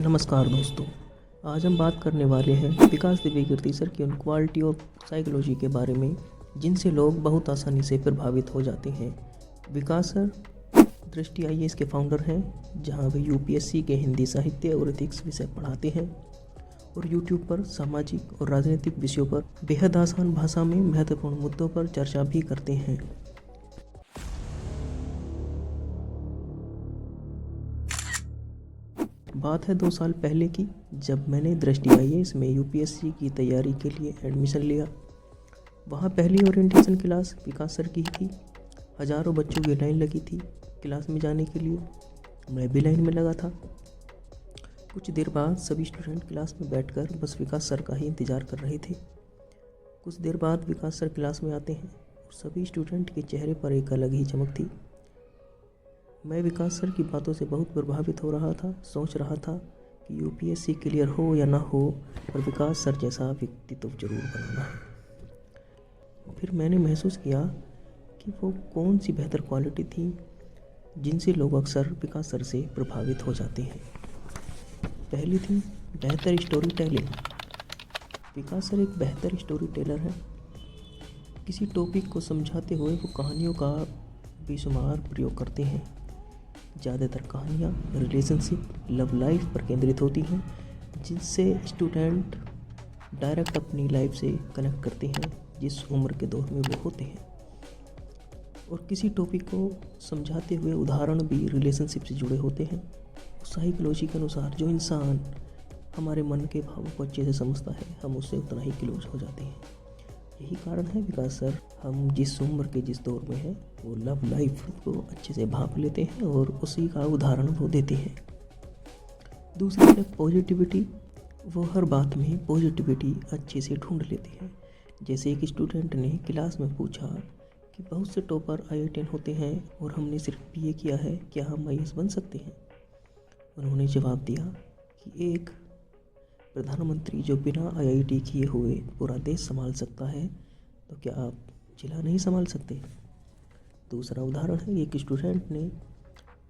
नमस्कार दोस्तों, आज हम बात करने वाले हैं विकास दिव्यकीर्ति सर की उन क्वालिटी और साइकोलॉजी के बारे में जिनसे लोग बहुत आसानी से प्रभावित हो जाते हैं। विकास सर दृष्टि आईएएस के फाउंडर हैं, जहां वे यूपीएससी के हिंदी साहित्य और एथिक्स विषय पढ़ाते हैं और यूट्यूब पर सामाजिक और राजनीतिक विषयों पर बेहद आसान भाषा में महत्वपूर्ण मुद्दों पर चर्चा भी करते हैं। बात है 2 साल पहले की, जब मैंने दृष्टि आईएएस में यूपीएससी की तैयारी के लिए एडमिशन लिया। वहाँ पहली ओरिएंटेशन क्लास विकास सर की ही थी। हज़ारों बच्चों की लाइन लगी थी क्लास में जाने के लिए। मैं भी लाइन में लगा था। कुछ देर बाद सभी स्टूडेंट क्लास में बैठकर बस विकास सर का ही इंतज़ार कर रहे थे। कुछ देर बाद विकास सर क्लास में आते हैं और सभी स्टूडेंट के चेहरे पर एक अलग ही चमक थी। मैं विकास सर की बातों से बहुत प्रभावित हो रहा था। सोच रहा था कि यूपीएससी क्लियर हो या ना हो, पर विकास सर जैसा व्यक्तित्व जरूर बनाना है। फिर मैंने महसूस किया कि वो कौन सी बेहतर क्वालिटी थी जिनसे लोग अक्सर विकास सर से प्रभावित हो जाते हैं। पहली थी बेहतर स्टोरी टेलिंग। विकास सर एक बेहतर स्टोरी टेलर हैं। किसी टॉपिक को समझाते हुए वो कहानियों का बेशुमार प्रयोग करते हैं। ज़्यादातर कहानियाँ रिलेशनशिप, लव लाइफ पर केंद्रित होती हैं, जिनसे स्टूडेंट डायरेक्ट अपनी लाइफ से कनेक्ट करते हैं, जिस उम्र के दौर में वो होते हैं। और किसी टॉपिक को समझाते हुए उदाहरण भी रिलेशनशिप से जुड़े होते हैं। साइकोलॉजी के अनुसार जो इंसान हमारे मन के भावों को अच्छे से समझता है, हम उससे उतना ही क्लोज हो जाते हैं। यही कारण है विकास सर हम जिस उम्र के जिस दौर में हैं, वो लव लाइफ को अच्छे से भाप लेते हैं और उसी का उदाहरण वो देते हैं। दूसरी है पॉजिटिविटी। वो हर बात में पॉजिटिविटी अच्छे से ढूंढ लेते हैं। जैसे एक स्टूडेंट ने क्लास में पूछा कि बहुत से टॉपर IITian होते हैं और हमने सिर्फ BA किया है, क्या हम IAS बन सकते हैं? उन्होंने जवाब दिया कि एक प्रधानमंत्री जो बिना IIT किए हुए पूरा देश संभाल सकता है, तो क्या आप जिला नहीं संभाल सकते? दूसरा उदाहरण है, एक स्टूडेंट ने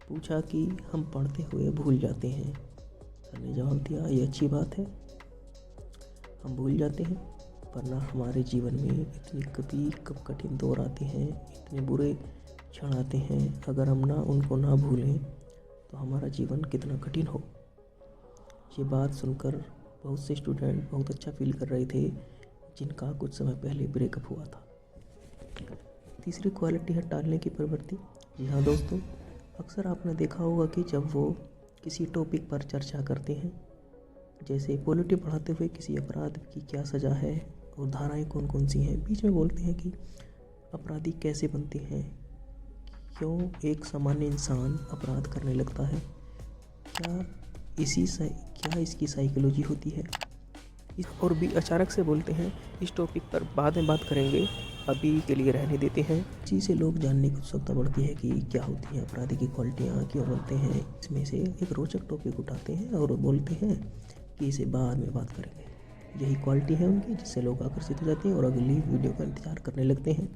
पूछा कि हम पढ़ते हुए भूल जाते हैं। सर ने जवाब दिया, ये अच्छी बात है, हम भूल जाते हैं, वरना हमारे जीवन में इतनी कब कठिन दौर आते हैं, इतने बुरे क्षण आते हैं, अगर हम उनको ना भूलें तो हमारा जीवन कितना कठिन हो। ये बात सुनकर बहुत से स्टूडेंट बहुत अच्छा फील कर रहे थे, जिनका कुछ समय पहले ब्रेकअप हुआ था। तीसरी क्वालिटी है टालने की प्रवृत्ति। जी हाँ दोस्तों, अक्सर आपने देखा होगा कि जब वो किसी टॉपिक पर चर्चा करते हैं, जैसे पॉलिटी पढ़ाते हुए किसी अपराध की क्या सज़ा है और धाराएं कौन कौन सी हैं, बीच में बोलते हैं कि अपराधी कैसे बनते हैं, क्यों एक सामान्य इंसान अपराध करने लगता है, क्या इसकी साइकोलॉजी होती है। और भी अचानक से बोलते हैं इस टॉपिक पर बाद में बात करेंगे, अभी के लिए रहने देते हैं। इसी से लोग जानने की उत्सुकता बढ़ती है कि क्या होती हैं अपराधी की क्वालिटियाँ, क्यों बनते हैं। इसमें से एक रोचक टॉपिक उठाते हैं और बोलते हैं कि इसे बाद में बात करेंगे। यही क्वालिटी है उनकी, जिससे लोग आकर्षित हो जाते हैं और अगली वीडियो का इंतज़ार करने लगते हैं।